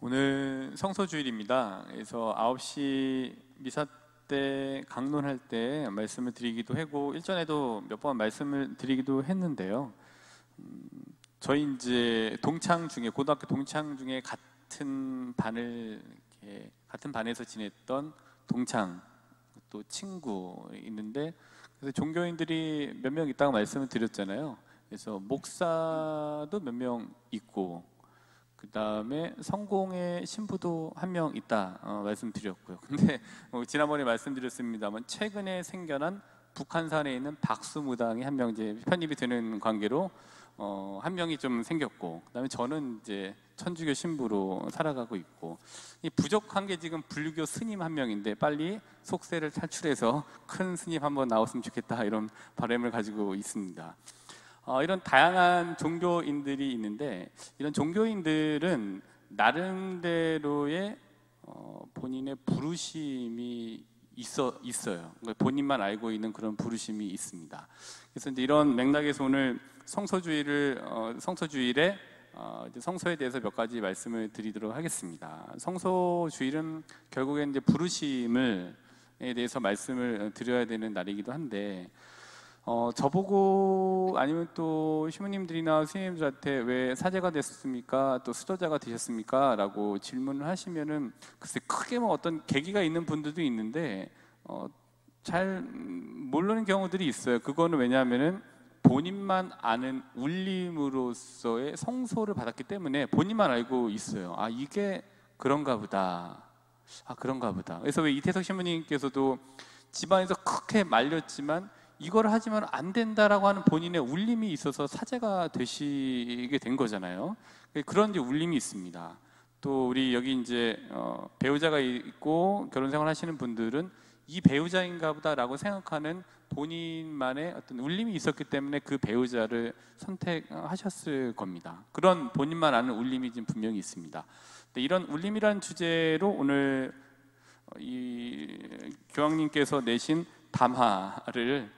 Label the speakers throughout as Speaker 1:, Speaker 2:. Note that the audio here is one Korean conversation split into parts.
Speaker 1: 오늘 성서주일입니다. 그래서 9시 미사 때 강론할 때 말씀을 드리기도 하고 일전에도 몇 번 말씀을 드리기도 했는데요. 저희 이제 동창 중에 고등학교 동창 중에 같은 반에서 지냈던 동창 또 친구 있는데, 그래서 종교인들이 몇 명 있다고 말씀을 드렸잖아요. 그래서 목사도 몇 명 있고, 그 다음에 성공의 신부도 한 명 있다 말씀드렸고요. 근데 지난번에 말씀드렸습니다만 최근에 생겨난 북한산에 있는 박수무당이 한 명 이제 편입이 되는 관계로 한 명이 좀 생겼고, 그 다음에 저는 이제 천주교 신부로 살아가고 있고, 이 부족한 게 지금 불교 스님 한 명인데 빨리 속세를 탈출해서 큰 스님 한번 나왔으면 좋겠다, 이런 바람을 가지고 있습니다. 이런 다양한 종교인들이 있는데, 이런 종교인들은 나름대로의 본인의 부르심이 있어요. 본인만 알고 있는 그런 부르심이 있습니다. 그래서 이제 이런 맥락에서 오늘 성서주일에 성서에 대해서 몇 가지 말씀을 드리도록 하겠습니다. 성서주일은 결국엔 이제 부르심에 대해서 말씀을 드려야 되는 날이기도 한데, 저보고 아니면 또 신부님들이나 스님들한테 왜 사제가 됐습니까? 또 수도자가 되셨습니까? 라고 질문을 하시면은 글쎄 크게 뭐 어떤 계기가 있는 분들도 있는데 잘 모르는 경우들이 있어요. 그거는 왜냐하면은 본인만 아는 울림으로서의 성소를 받았기 때문에 본인만 알고 있어요. 아, 이게 그런가 보다. 그런가 보다. 그래서 왜 이태석 신부님께서도 집안에서 크게 말렸지만 이걸 하지만 안 된다라고 하는 본인의 울림이 있어서 사제가 되시게 된 거잖아요. 그런 이제 울림이 있습니다. 또 우리 여기 이제 배우자가 있고 결혼 생활 하시는 분들은 이 배우자인가 보다라고 생각하는 본인만의 어떤 울림이 있었기 때문에 그 배우자를 선택하셨을 겁니다. 그런 본인만 아는 울림이 지금 분명히 있습니다. 이런 울림이라는 주제로 오늘 이 교황님께서 내신 담화를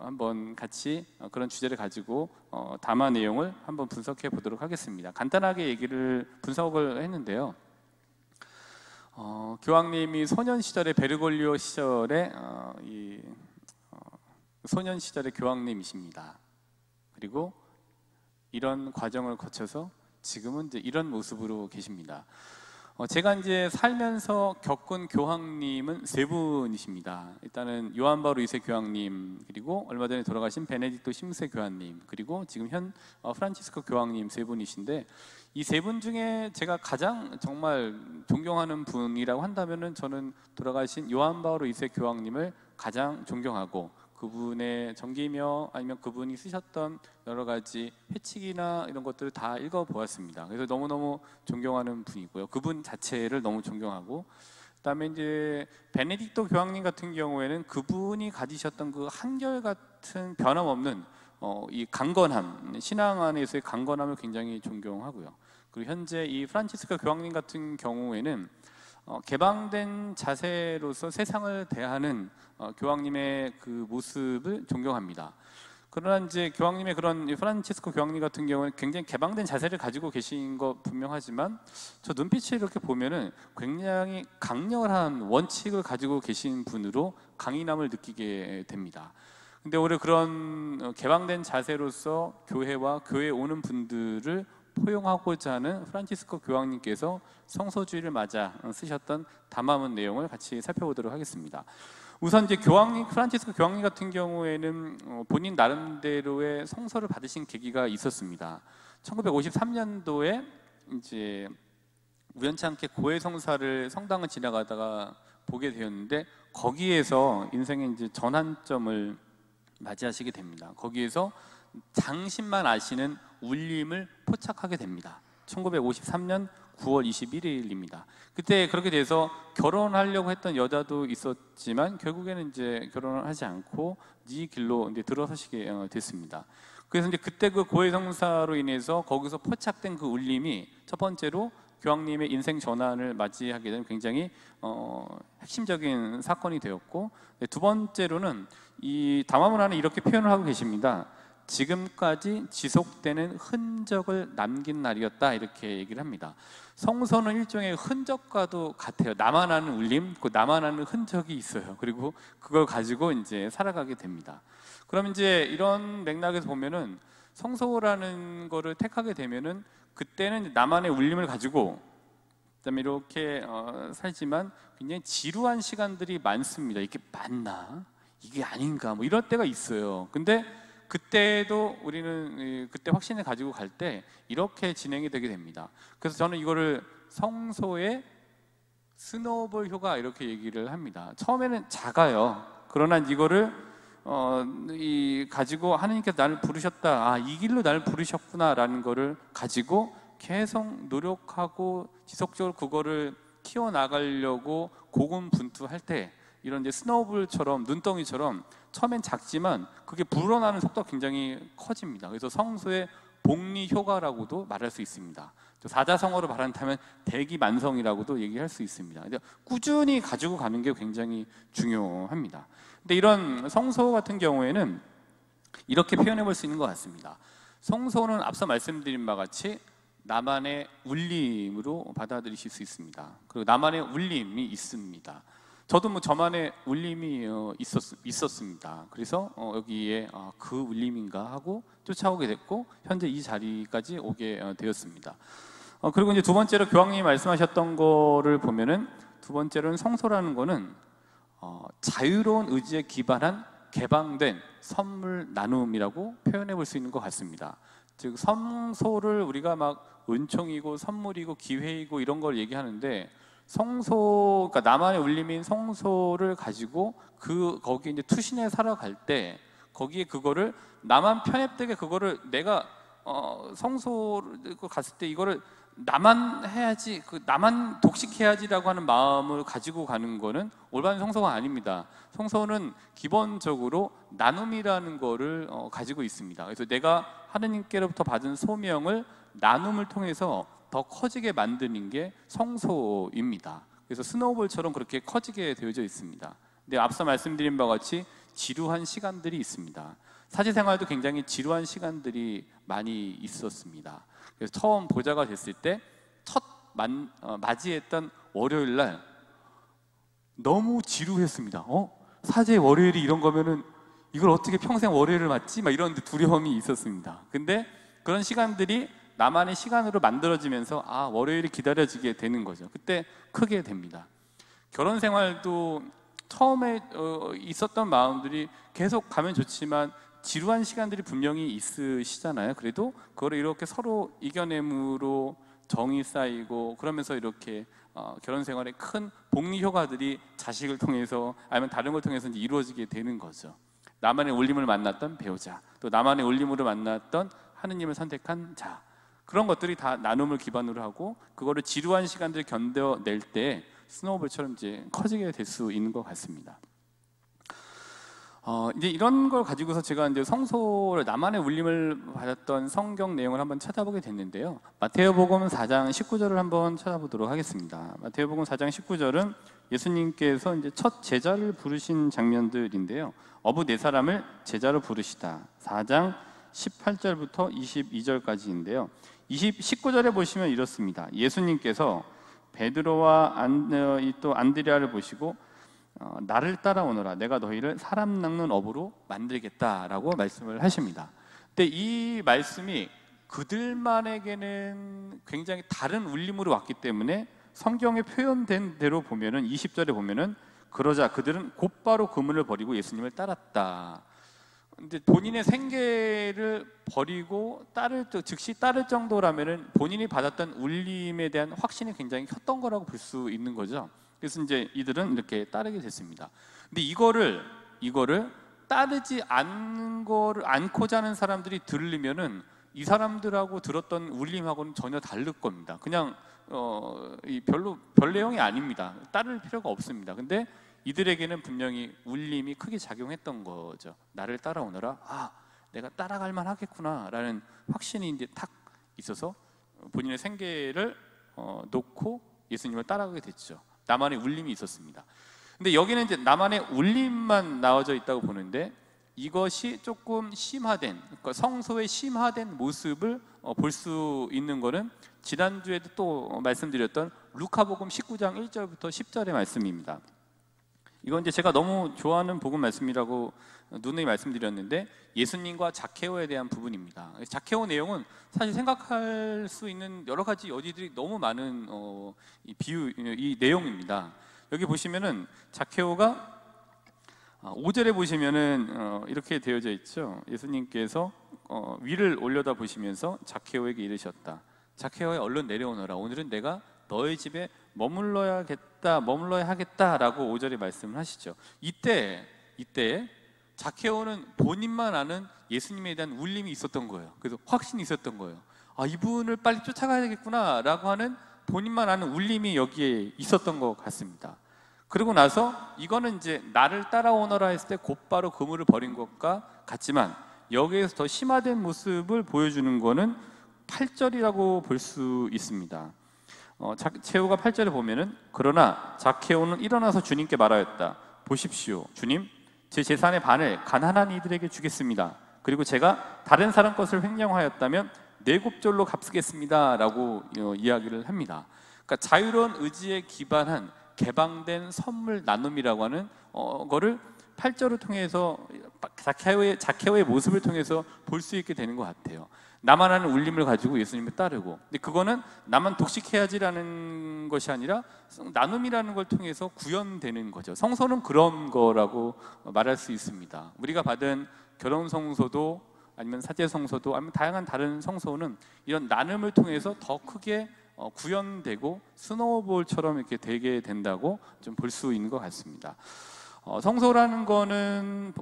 Speaker 1: 한번 같이 그런 주제를 가지고 담화 내용을 한번 분석해 보도록 하겠습니다. 간단하게 분석을 했는데요. 교황님이 소년 시절에 베르골리오 시절에 소년 시절의 교황님이십니다. 그리고 이런 과정을 거쳐서 지금은 이제 이런 모습으로 계십니다. 제가 이제 살면서 겪은 교황님은 세 분이십니다. 일단은 요한 바오로 2세 교황님, 그리고 얼마 전에 돌아가신 베네딕토 10세 교황님, 그리고 지금 현 프란치스코 교황님 세 분이신데, 이 세 분 중에 제가 가장 정말 존경하는 분이라고 한다면은 저는 돌아가신 요한 바오로 2세 교황님을 가장 존경하고, 그분의 전기며 아니면 그분이 쓰셨던 여러 가지 회칙이나 이런 것들을 다 읽어보았습니다. 그래서 너무너무 존경하는 분이고요. 그분 자체를 너무 존경하고, 그다음에 이제 베네딕토 교황님 같은 경우에는 그분이 가지셨던 그 한결같은 변함없는 이 강건함, 신앙 안에서의 강건함을 굉장히 존경하고요. 그리고 현재 이 프란치스코 교황님 같은 경우에는 개방된 자세로서 세상을 대하는 교황님의 그 모습을 존경합니다. 그러나 이제 교황님의 그런 프란치스코 교황님 같은 경우는 굉장히 개방된 자세를 가지고 계신 거 분명하지만, 저 눈빛을 이렇게 보면은 굉장히 강렬한 원칙을 가지고 계신 분으로 강인함을 느끼게 됩니다. 근데 오히려 그런 개방된 자세로서 교회와 교회에 오는 분들을 포용하고자 하는 프란치스코 교황님께서 성서주의를 맞아 쓰셨던 담화문 내용을 같이 살펴보도록 하겠습니다. 우선 이제 프란치스코 교황님 같은 경우에는 본인 나름대로의 성서를 받으신 계기가 있었습니다. 1953년도에 이제 우연치 않게 고해성사를 성당을 지나가다가 보게 되었는데, 거기에서 인생의 이제 전환점을 맞이하시게 됩니다. 거기에서 당신만 아시는 울림을 포착하게 됩니다. 1953년 9월 21일입니다. 그때 그렇게 돼서 결혼하려고 했던 여자도 있었지만 결국에는 이제 결혼을 하지 않고 네 길로 이제 들어서시게 됐습니다. 그래서 이제 그때 그 고해성사로 인해서 거기서 포착된 그 울림이 첫 번째로 교황님의 인생 전환을 맞이하게 된 굉장히 핵심적인 사건이 되었고, 두 번째로는 이 담화문 안에 이렇게 표현을 하고 계십니다. 지금까지 지속되는 흔적을 남긴 날이었다, 이렇게 얘기를 합니다. 성소는 일종의 흔적과도 같아요. 나만 아는 울림, 그 나만 아는 흔적이 있어요. 그리고 그걸 가지고 이제 살아가게 됩니다. 그럼 이제 이런 맥락에서 보면은 성소라는 거를 택하게 되면은 그때는 나만의 울림을 가지고 그다음에 이렇게 살지만 굉장히 지루한 시간들이 많습니다. 이게 맞나? 이게 아닌가? 뭐 이럴 때가 있어요. 근데 그때도 우리는 그때 확신을 가지고 갈 때 이렇게 진행이 되게 됩니다. 그래서 저는 이거를 성소의 스노우볼 효과 이렇게 얘기를 합니다. 처음에는 작아요. 그러나 이거를 가지고 하나님께서 나를 부르셨다, 이 길로 나를 부르셨구나라는 거를 가지고 계속 노력하고 지속적으로 그거를 키워나가려고 고군분투할 때 이런 이제 스노우볼처럼, 눈덩이처럼 처음엔 작지만 그게 불어나는 속도가 굉장히 커집니다. 그래서 성소의 복리 효과라고도 말할 수 있습니다. 사자성어로 말한다면 대기만성이라고도 얘기할 수 있습니다. 꾸준히 가지고 가는 게 굉장히 중요합니다. 근데 이런 성소 같은 경우에는 이렇게 표현해 볼 수 있는 것 같습니다. 성소는 앞서 말씀드린 바와 같이 나만의 울림으로 받아들이실 수 있습니다. 그리고 나만의 울림이 있습니다. 저도 뭐 저만의 울림이 있었습니다. 그래서 여기에 그 울림인가 하고 쫓아오게 됐고 현재 이 자리까지 오게 되었습니다. 그리고 이제 두 번째로 교황님이 말씀하셨던 거를 보면은, 두 번째로는 성소라는 거는 자유로운 의지에 기반한 개방된 선물 나눔이라고 표현해 볼 수 있는 것 같습니다. 즉 성소를 우리가 막 은총이고 선물이고 기회이고 이런 걸 얘기하는데, 성소, 그러니까 나만의 울림인 성소를 가지고 거기 이제 투신해 살아갈 때 거기에 그거를 나만 편협되게 그거를 내가 성소를 갔을 때 이거를 나만 해야지, 나만 독식해야지라고 하는 마음을 가지고 가는 거는 올바른 성소가 아닙니다. 성소는 기본적으로 나눔이라는 거를 가지고 있습니다. 그래서 내가 하느님께로부터 받은 소명을 나눔을 통해서 더 커지게 만드는 게 성소입니다. 그래서 스노우볼처럼 그렇게 커지게 되어져 있습니다. 근데 앞서 말씀드린 바와 같이 지루한 시간들이 있습니다. 사제생활도 굉장히 지루한 시간들이 많이 있었습니다. 그래서 처음 보좌가 됐을 때 첫 맞이했던 월요일 날 너무 지루했습니다. 사제 월요일이 이런 거면은 이걸 어떻게 평생 월요일을 맞지? 막 이런 두려움이 있었습니다. 근데 그런 시간들이 나만의 시간으로 만들어지면서 월요일이 기다려지게 되는 거죠. 그때 크게 됩니다. 결혼 생활도 처음에 있었던 마음들이 계속 가면 좋지만 지루한 시간들이 분명히 있으시잖아요. 그래도 그거를 이렇게 서로 이겨냄으로 정이 쌓이고 그러면서 이렇게 결혼 생활에 큰 복리 효과들이 자식을 통해서 아니면 다른 걸 통해서 이제 이루어지게 되는 거죠. 나만의 울림을 만났던 배우자, 또 나만의 울림으로 만났던 하느님을 선택한 자, 그런 것들이 다 나눔을 기반으로 하고 그거를 지루한 시간들을 견뎌낼 때 스노우볼처럼 이제 커지게 될 수 있는 것 같습니다. 이제 이런 걸 가지고서 제가 이제 성소를 나만의 울림을 받았던 성경 내용을 한번 찾아보게 됐는데요. 마태오복음 4장 19절을 한번 찾아보도록 하겠습니다. 마태오복음 4장 19절은 예수님께서 이제 첫 제자를 부르신 장면들인데요. 어부 네 사람을 제자로 부르시다. 4장 18절부터 22절까지인데요. 19절에 보시면 이렇습니다. 예수님께서 베드로와 또 안드레아를 보시고 나를 따라오너라, 내가 너희를 사람 낚는 어부로 만들겠다라고 말씀을 하십니다. 근데 이 말씀이 그들만에게는 굉장히 다른 울림으로 왔기 때문에 성경에 표현된 대로 보면은 20절에 보면은 그러자 그들은 곧바로 그물을 버리고 예수님을 따랐다. 근데 본인의 생계를 버리고 즉시 따를 정도라면은 본인이 받았던 울림에 대한 확신이 굉장히 컸던 거라고 볼 수 있는 거죠. 그래서 이제 이들은 이렇게 따르게 됐습니다. 근데 이거를 따르지 않고자 하는 사람들이 들으면은 이 사람들하고 들었던 울림하고는 전혀 다를 겁니다. 그냥 별 내용이 아닙니다. 따를 필요가 없습니다. 근데 이들에게는 분명히 울림이 크게 작용했던 거죠. 나를 따라오너라. 내가 따라갈 만 하겠구나라는 확신이 이제 탁 있어서 본인의 생계를 놓고 예수님을 따라가게 됐죠. 나만의 울림이 있었습니다. 근데 여기는 이제 나만의 울림만 나와져 있다고 보는데 이것이 조금 심화된, 그러니까 성소의 심화된 모습을 볼 수 있는 것은 지난주에도 또 말씀드렸던 루카복음 19장 1절부터 10절의 말씀입니다. 이건 이제 제가 너무 좋아하는 복음 말씀이라고 누누이 말씀드렸는데, 예수님과 자케오에 대한 부분입니다. 자케오 내용은 사실 생각할 수 있는 여러 가지 여지들이 너무 많은 이 내용입니다. 여기 보시면은 자케오가 5절에 보시면은 이렇게 되어져 있죠. 예수님께서 위를 올려다 보시면서 자케오에게 이르셨다. 자케오야, 얼른 내려오너라. 오늘은 내가 너의 집에 머물러야 하겠다라고 5절에 말씀을 하시죠. 이때 자케오는 본인만 아는 예수님에 대한 울림이 있었던 거예요. 그래서 확신이 있었던 거예요. 아, 이분을 빨리 쫓아가야 되겠구나라고 하는 본인만 아는 울림이 여기에 있었던 것 같습니다. 그리고 나서 이거는 이제 나를 따라오너라 했을 때 곧바로 그물을 버린 것과 같지만, 여기에서 더 심화된 모습을 보여주는 거는 8절이라고 볼 수 있습니다. 자케오가 8절에 보면은, 그러나 자케오는 일어나서 주님께 말하였다. 보십시오, 주님, 제 재산의 반을 가난한 이들에게 주겠습니다. 그리고 제가 다른 사람 것을 횡령하였다면 4곱절로 갚겠습니다 라고 이야기를 합니다. 그러니까 자유로운 의지에 기반한 개방된 선물 나눔이라고 하는 거를 8절을 통해서 자케오의 모습을 통해서 볼 수 있게 되는 것 같아요. 나만 아는 울림을 가지고 예수님을 따르고, 근데 그거는 나만 독식해야지라는 것이 아니라 나눔이라는 걸 통해서 구현되는 거죠. 성소는 그런 거라고 말할 수 있습니다. 우리가 받은 결혼 성소도 아니면 사제 성소도 아니면 다양한 다른 성소는 이런 나눔을 통해서 더 크게 구현되고 스노우볼처럼 이렇게 되게 된다고 좀 볼 수 있는 것 같습니다. 성소라는 거는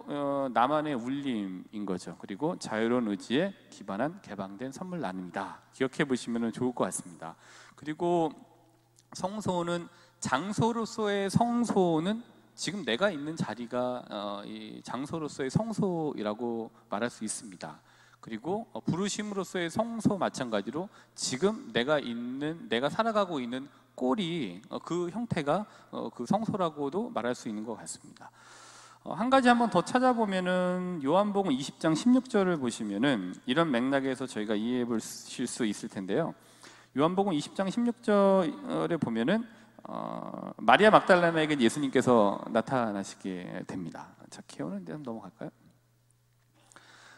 Speaker 1: 나만의 울림인 거죠. 그리고 자유로운 의지에 기반한 개방된 선물 나눔이다. 기억해 보시면 좋을 것 같습니다. 그리고 성소는, 장소로서의 성소는 지금 내가 있는 자리가 이 장소로서의 성소이라고 말할 수 있습니다. 그리고 부르심으로서의 성소 마찬가지로 지금 내가 살아가고 있는 꼴이, 그 형태가 그 성소라고도 말할 수 있는 것 같습니다. 한 가지 한번 더 찾아보면은 요한복음 20장 16절을 보시면은 이런 맥락에서 저희가 이해해 보실 수 있을 텐데요. 요한복음 20장 16절에 보면은 마리아 막달라나에게 예수님께서 나타나시게 됩니다. 자케오는 한번 넘어갈까요?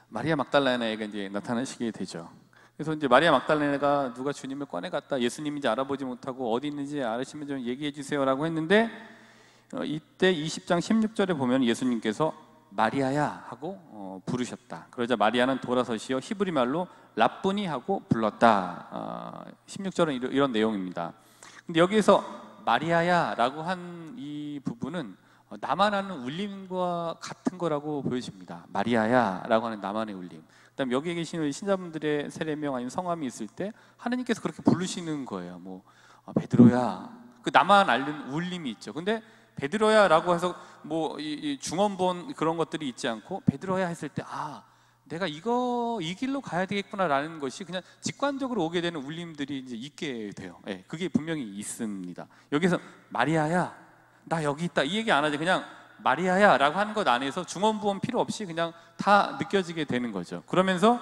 Speaker 1: 마리아 막달라나에게 이제 나타나시게 되죠. 그래서 이제 마리아 막달라나가 누가 주님을 꺼내갔다, 예수님인지 알아보지 못하고 어디 있는지 알으시면 좀 얘기해 주세요라고 했는데, 이때 20장 16절에 보면 예수님께서 마리아야 하고 부르셨다. 그러자 마리아는 돌아서시어 히브리 말로 랍부니 하고 불렀다. 16절은 이런 내용입니다. 근데 여기에서 마리아야 라고 한 이 부분은 나만 아는 울림과 같은 거라고 보여집니다. 마리아야 라고 하는 나만의 울림. 그다음 여기에 계시는 신자분들의 세례명 아니면 성함이 있을 때 하느님께서 그렇게 부르시는 거예요. 뭐 베드로야, 그 나만 아는 울림이 있죠. 근데 베드로야 라고 해서 뭐 이 중언본 그런 것들이 있지 않고, 베드로야 했을 때 내가 이 길로 가야 되겠구나 라는 것이 그냥 직관적으로 오게 되는 울림들이 이제 있게 돼요. 그게 분명히 있습니다. 여기서 마리아야, 나 여기 있다, 이 얘기 안 하지. 그냥 마리아야 라고 하는 것 안에서 중언부언 필요 없이 그냥 다 느껴지게 되는 거죠. 그러면서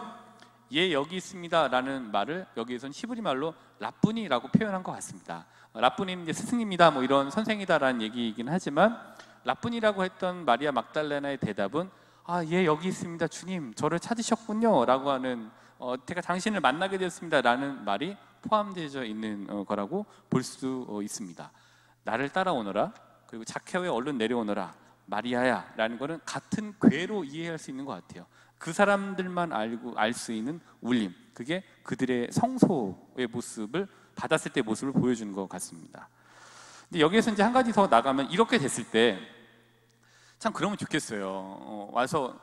Speaker 1: 얘 여기 있습니다 라는 말을 여기에서는 히브리 말로 랍부니 라고 표현한 것 같습니다. 랍부니는 이제 스승입니다, 뭐 이런 선생이다 라는 얘기이긴 하지만, 랍부니라고 했던 마리아 막달레나의 대답은 얘 여기 있습니다, 주님 저를 찾으셨군요 라고 하는, 제가 당신을 만나게 되었습니다 라는 말이 포함되어 있는 거라고 볼 수 있습니다. 나를 따라오너라, 그리고 자케오에 얼른 내려오너라, 마리아야 라는 거는 같은 궤로 이해할 수 있는 것 같아요. 그 사람들만 알 수 있는 울림, 그게 그들의 성소의 모습을 받았을 때 모습을 보여주는 것 같습니다. 근데 여기에서 이제 한 가지 더 나가면, 이렇게 됐을 때 참 그러면 좋겠어요. 와서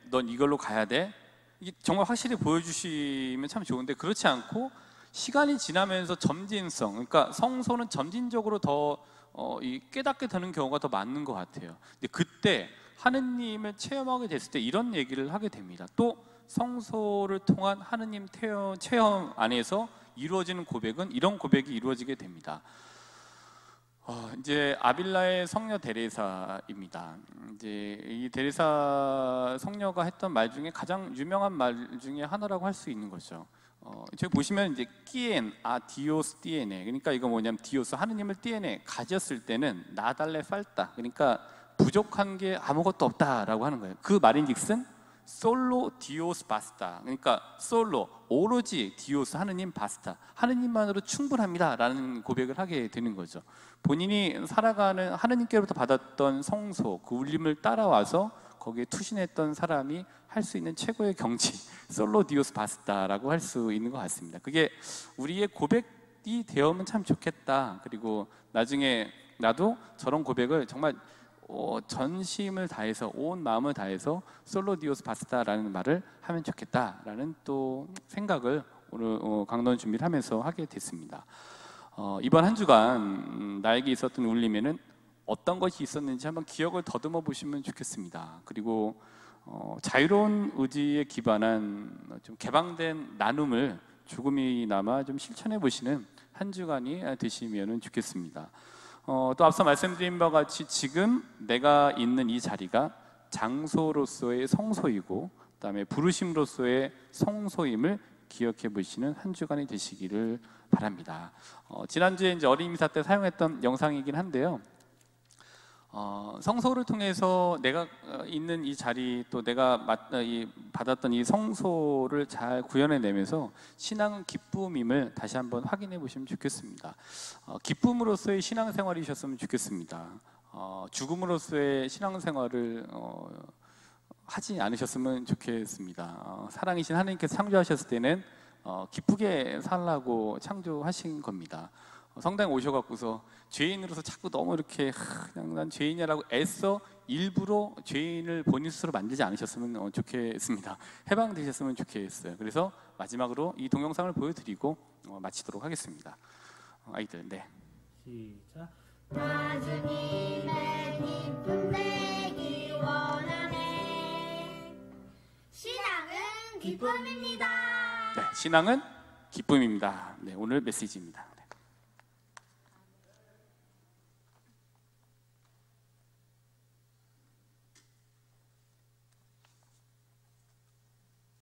Speaker 1: 넌 이걸로 가야 돼, 이게 정말 확실히 보여주시면 참 좋은데, 그렇지 않고 시간이 지나면서 점진성, 그러니까 성소는 점진적으로 더 깨닫게 되는 경우가 더 많은 것 같아요. 근데 그때 하느님을 체험하게 됐을 때 이런 얘기를 하게 됩니다. 또 성소를 통한 하느님 체험 안에서 이루어지는 고백은 이런 고백이 이루어지게 됩니다. 이제 아빌라의 성녀 데레사입니다. 이제 이 데레사 성녀가 했던 말 중에 가장 유명한 말 중에 하나라고 할 수 있는 거죠. 저기 보시면 이제 끼엔 디오스 띠에네, 그러니까 이거 뭐냐면 디오스 하느님을 띠에네 가졌을 때는 나달레 팔다, 그러니까 부족한 게 아무것도 없다라고 하는 거예요. 그 말인즉슨 솔로 디오스 바스타, 그러니까 솔로 오로지 디오스 하느님 바스타, 하느님만으로 충분합니다라는 고백을 하게 되는 거죠. 본인이 살아가는 하느님께로부터 받았던 성소, 그 울림을 따라와서 거기에 투신했던 사람이 할 수 있는 최고의 경지, 솔로 디오스 바스타라고 할 수 있는 것 같습니다. 그게 우리의 고백이 되어면 참 좋겠다. 그리고 나중에 나도 저런 고백을 정말 전심을 다해서, 온 마음을 다해서 솔로 디오스 바스타라는 말을 하면 좋겠다라는 또 생각을 오늘 강론 준비를 하면서 하게 됐습니다. 이번 한 주간 나에게 있었던 울림에는 어떤 것이 있었는지 한번 기억을 더듬어 보시면 좋겠습니다. 그리고 자유로운 의지에 기반한 좀 개방된 나눔을 조금이나마 좀 실천해 보시는 한 주간이 되시면 좋겠습니다. 또 앞서 말씀드린 바와 같이 지금 내가 있는 이 자리가 장소로서의 성소이고, 그다음에 부르심으로서의 성소임을 기억해 보시는 한 주간이 되시기를 바랍니다. 지난주에 이제 어린이 미사 때 사용했던 영상이긴 한데요. 성소를 통해서 내가 있는 이 자리, 또 내가 받았던 이 성소를 잘 구현해내면서 신앙은 기쁨임을 다시 한번 확인해 보시면 좋겠습니다. 기쁨으로서의 신앙생활이셨으면 좋겠습니다. 죽음으로서의 신앙생활을 하지 않으셨으면 좋겠습니다. 사랑이신 하나님께서 창조하셨을 때는 기쁘게 살라고 창조하신 겁니다. 성당에 오셔갖고서 죄인으로서 자꾸 너무 이렇게 그냥 난 죄인이라고 애써 일부러 죄인을 본인 스스로 만들지 않으셨으면 좋겠습니다. 해방되셨으면 좋겠어요. 그래서 마지막으로 이 동영상을 보여드리고 마치도록 하겠습니다. 아이들, 네.
Speaker 2: 시작.
Speaker 3: 나 주님의 기쁨 되기 원하네. 신앙은 기쁨입니다.
Speaker 1: 네, 신앙은 기쁨입니다. 네, 오늘 메시지입니다.